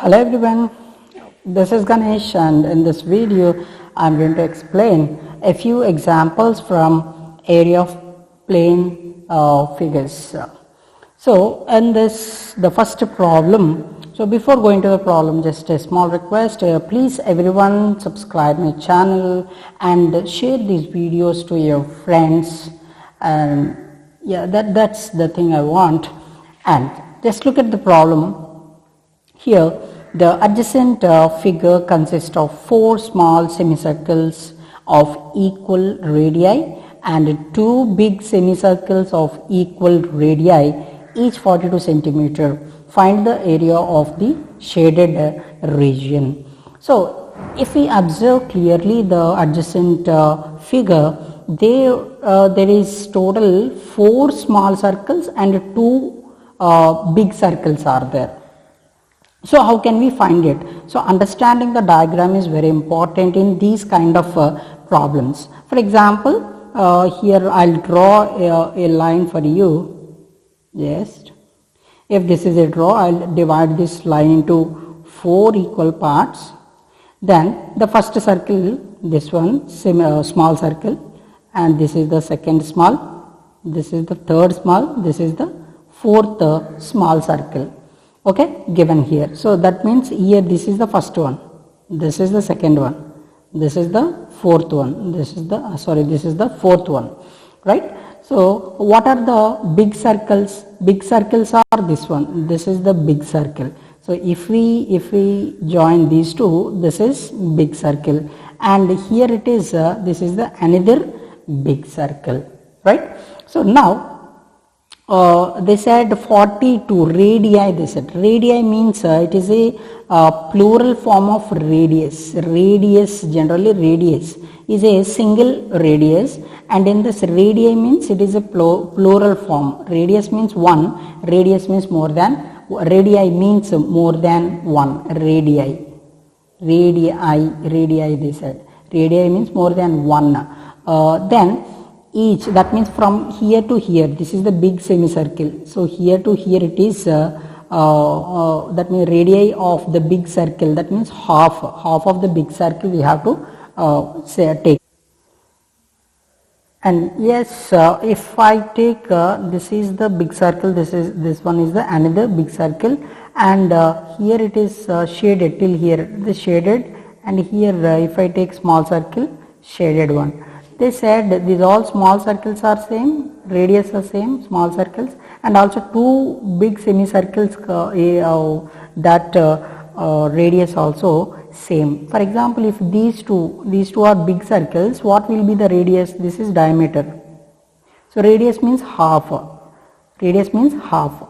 Hello everyone, this is Ganesh and in this video I am going to explain a few examples from area of plane figures. So in this, the first problem, so before going to the problem, just a small request, please everyone subscribe my channel and share these videos to your friends, and yeah, that's the thing I want. And just look at the problem. Here, the adjacent figure consists of 4 small semicircles of equal radii and 2 big semicircles of equal radii, each 42 centimeter. Find the area of the shaded region. So, if we observe clearly the adjacent figure, there is total 4 small circles and 2 big circles are there. So how can we find it? So understanding the diagram is very important in these kind of problems. For example, here I'll draw a line for you. Yes. If this is a draw, I'll divide this line into 4 equal parts. Then the first circle, this one, small circle, and this is the second small, this is the third small, this is the fourth small circle. Okay, given here. So that means here this is the first one, this is the second one, this is the fourth one, this is the this is the fourth one, right? So what are the big circles? Big circles are this one, this is the big circle. So if we join these two, this is big circle, and here it is this is the another big circle, right? So now they said 42 radii. They said radii means it is a plural form of radius. Radius, generally radius is a single radius, and in this radii means it is a plural form. Radius means one, radius means more than, radii means more than one, radii. Radii they said. Radii means more than one. Then each, that means from here to here, this is the big semicircle. So here to here it is that means radii of the big circle, that means half of the big circle we have to take. And yes, if I take this is the big circle, this one is the another big circle, and here it is shaded till here, this shaded, and here if I take small circle, shaded one. They said these all small circles are same, radius are same, small circles, and also 2 big semicircles that radius also same. For example, if these two are big circles, what will be the radius? This is diameter. So radius means half. Radius means half.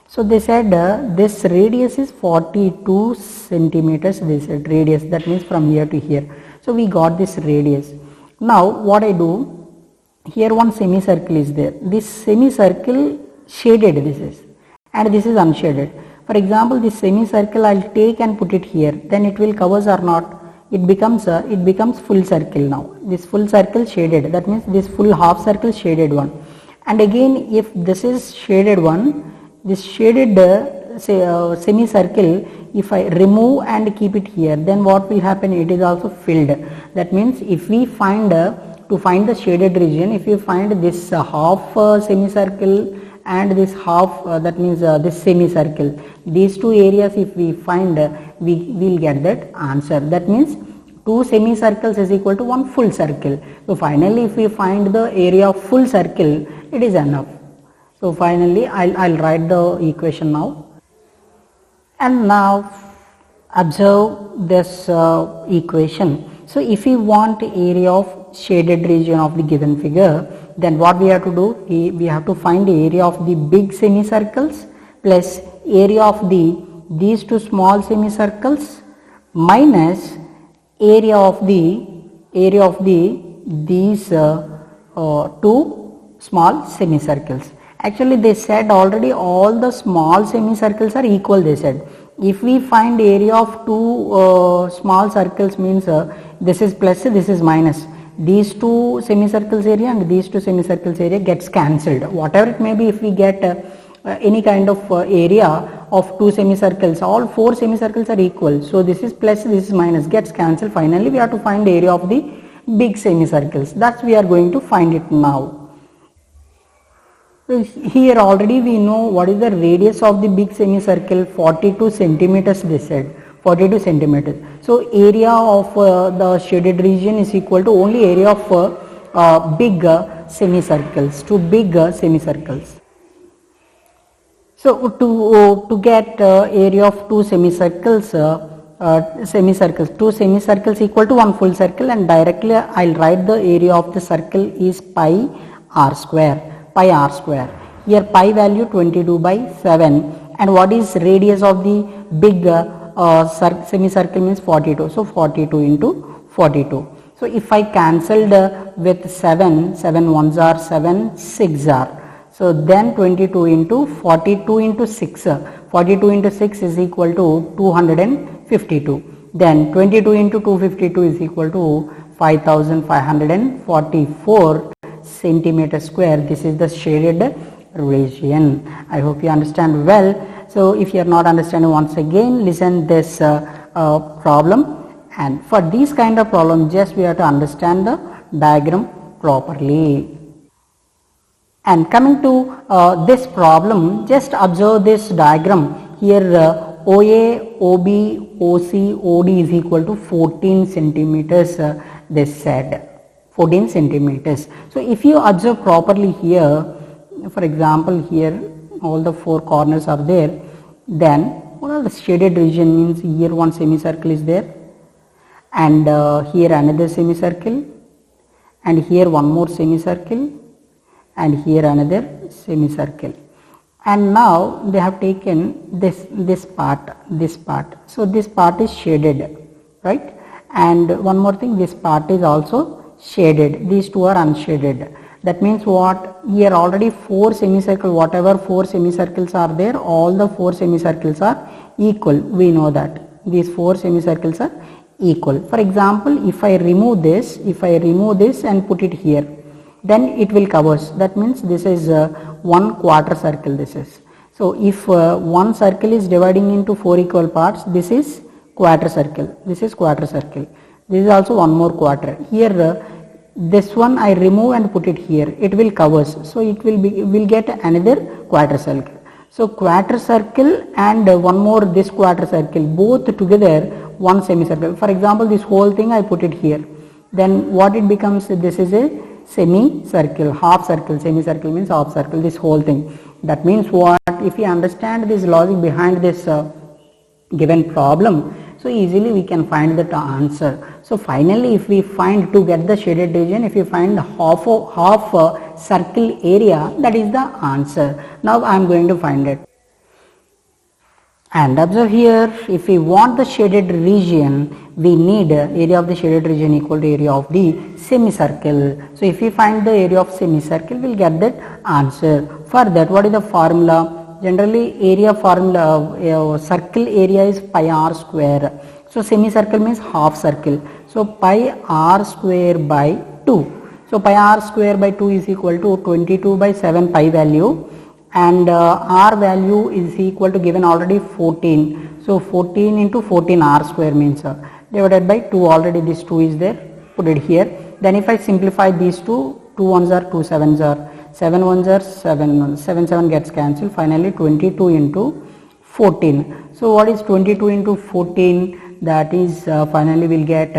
So they said this radius is 42 centimeters. They said radius, that means from here to here. So we got this radius. Now what I do, here one semicircle is there. This semicircle shaded this is, and this is unshaded. For example, this semicircle I'll take and put it here, then it will covers or not, it becomes full circle now. This full circle shaded, that means this full half circle shaded one. And again, if this is shaded one, this shaded semicircle, if I remove and keep it here, then what will happen? It is also filled. That means if we find to find the shaded region, if you find this half semicircle and this half, that means this semicircle, these two areas if we find, we will get that answer. That means 2 semicircles is equal to 1 full circle. So finally, if we find the area of full circle, it is enough. So finally, I'll write the equation now. And now observe this equation. So if we want area of shaded region of the given figure, then what we have to do? We have to find the area of the big semicircles plus area of these 2 small semicircles minus area of these 2 small semicircles. Actually, they said already all the small semicircles are equal. They said if we find area of 2 small circles, means this is plus, this is minus, these 2 semicircles area and these 2 semicircles area gets cancelled. Whatever it may be, if we get any kind of area, of two semicircles, all four semicircles are equal. So this is plus, this is minus, gets cancelled. Finally, we have to find the area of the big semicircles. That's we are going to find it now. So here already we know what is the radius of the big semicircle, 42 centimeters they said, 42 centimeters. So area of the shaded region is equal to only area of big semicircles, two big semicircles. So to get area of two semicircles, two semicircles equal to one full circle, and directly I'll write the area of the circle is pi r square. Here pi value 22 by 7, and what is radius of the big semicircle means 42. So 42 into 42. So if I cancelled with 7 ones are 7, 6 are. So then 22 into 42 into 6. 42 into 6 is equal to 252. Then 22 into 252 is equal to 5544 centimeter square. This is the shaded region. I hope you understand well. So if you are not understanding, once again listen this problem, and for these kind of problem just we have to understand the diagram properly. And coming to this problem, just observe this diagram. Here OA, OB, OC, OD is equal to 14 centimeters they said. 14 centimeters. So if you observe properly here, for example here all the four corners are there, then what are the shaded region means? Here one semicircle is there, and here another semicircle, and here one more semicircle, and here another semicircle. And now they have taken this part. So this part is shaded, right? And one more thing, this part is also shaded. These two are unshaded. That means what? Here already four semicircle, whatever four semicircles are there, all the four semicircles are equal. We know that these four semicircles are equal. For example, if I remove this and put it here, then it will cover. That means this is one quarter circle. This is. So if one circle is dividing into four equal parts, this is quarter circle. This is quarter circle. This is also one more quarter. Here this one I remove and put it here. It will cover. So it will get another quarter circle. So quarter circle and one more this quarter circle, both together one semicircle. For example, this whole thing I put it here. Then what it becomes? This is a semicircle, half circle. Semicircle means half circle. This whole thing. That means what? If you understand this logic behind this given problem, so easily we can find the answer. So finally, if we find, to get the shaded region, if you find half circle area, that is the answer. Now I am going to find it. And observe here, if we want the shaded region, we need area of the shaded region equal to area of the semicircle. So if we find the area of semicircle, we will get that answer. For that, what is the formula? Generally area formula, circle area is pi r square. So semicircle means half circle. So pi r square by 2. So pi r square by 2 is equal to 22 by 7 pi value, and r value is equal to given already 14. So 14 into 14 r square means divided by 2. Already this 2 is there. Put it here. Then if I simplify these two, 2 ones are 2 sevens are 7 ones are 7, 7 gets cancelled. Finally 22 into 14. So what is 22 into 14? That is finally we'll get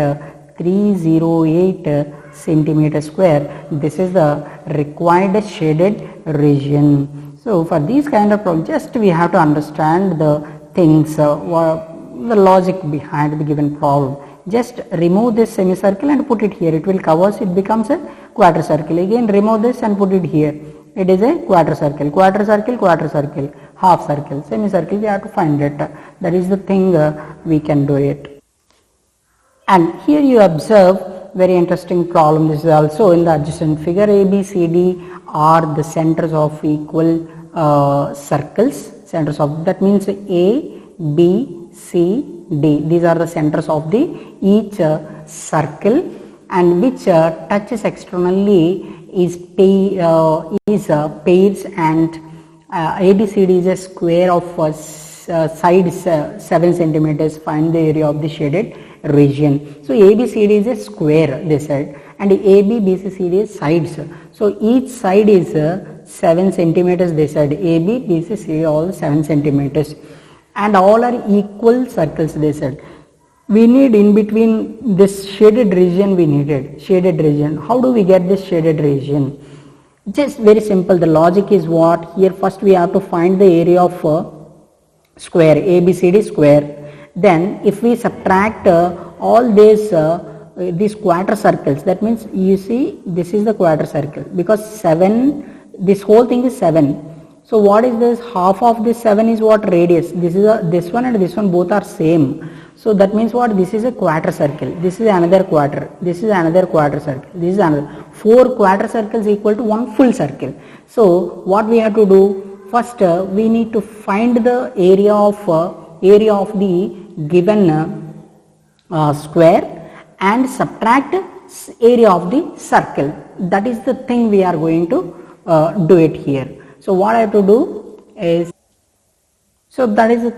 308 centimeter square. This is the required shaded region. So for these kind of problems, just we have to understand the things, the logic behind the given problem. Just remove this semicircle and put it here. It will cover. It becomes a quarter circle. Again remove this and put it here. It is a quarter circle. Quarter circle, quarter circle, half circle, semicircle. We have to find it. That is the thing we can do it. And here you observe very interesting problem. This is also in the adjacent figure. A, B, C, D are the centers of equal circles. Centers of, that means A, B, C, D. These are the centers of the each circle, and which touches externally is pairs, and ABCD is a square of side 7 centimeters, find the area of the shaded region. So ABCD is a square this side, and AB, BC, CD is sides. So each side is 7 centimeters this side, AB, BC, CD all 7 centimeters, and all are equal circles this side. We need in between this shaded region, we needed shaded region. How do we get this shaded region? Just very simple. The logic is what? Here first we have to find the area of square, ABCD square. Then if we subtract all these quarter circles, that means you see this is the quarter circle, because 7, this whole thing is 7. So what is this? Half of this 7 is what? Radius. This is this one and this one both are same. So that means what? This is a quarter circle. This is another quarter. This is another quarter circle. This is another. 4 quarter circles equal to 1 full circle. So what we have to do? First we need to find the area of the given square and subtract area of the circle. That is the thing we are going to do it here. So what I have to do is, so that is the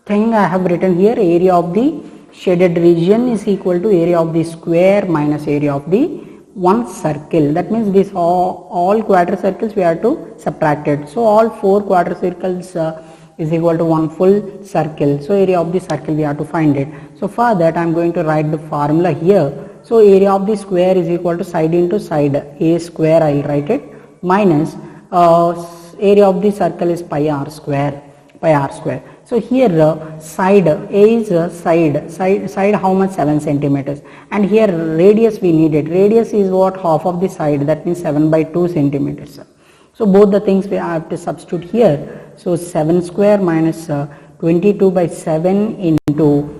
thing I have written here. Area of the shaded region is equal to area of the square minus area of the one circle. That means this all quarter circles we have to subtract it. So all 4 quarter circles is equal to 1 full circle. So area of the circle we have to find it. So for that I am going to write the formula here. So area of the square is equal to side into side, a square I will write it, minus area of the circle is pi r square. So here side, A is side how much? 7 centimeters, and here radius we needed. Radius is what? Half of the side, that means 7 by 2 centimeters. So both the things we have to substitute here. So 7 square minus 22 by 7 into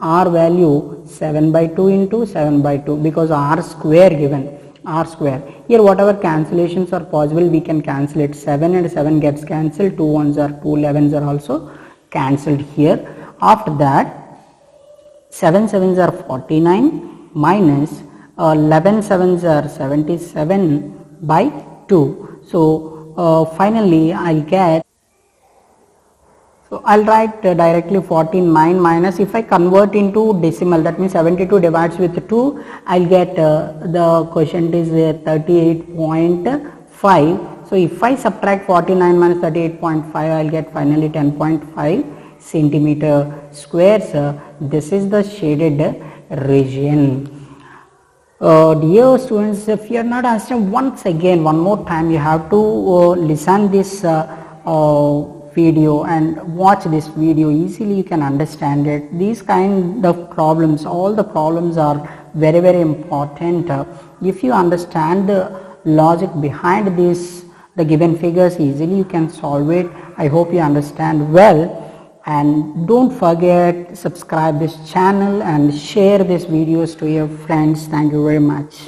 r value 7 by 2 into 7 by 2, because r square given. R square. Here whatever cancellations are possible we can cancel it. 7 and 7 gets cancelled, 2 1s are 2 11s are also cancelled here. After that 7 7s are 49 minus 11 7s are 77 by 2. So finally I'll get, so I'll write directly 49 minus, if I convert into decimal, that means 72 divides with 2, I'll get the quotient is 38.5. So if I subtract 49 minus 38.5, I'll get finally 10.5 centimeter squares. This is the shaded region. Dear students, if you are not understanding, once again one more time you have to listen this video and watch this video. Easily you can understand it. These kind of problems, all the problems are very very important. If you understand the logic behind this, the given figures, easily you can solve it. I hope you understand well, and don't forget subscribe this channel and share these videos to your friends. Thank you very much.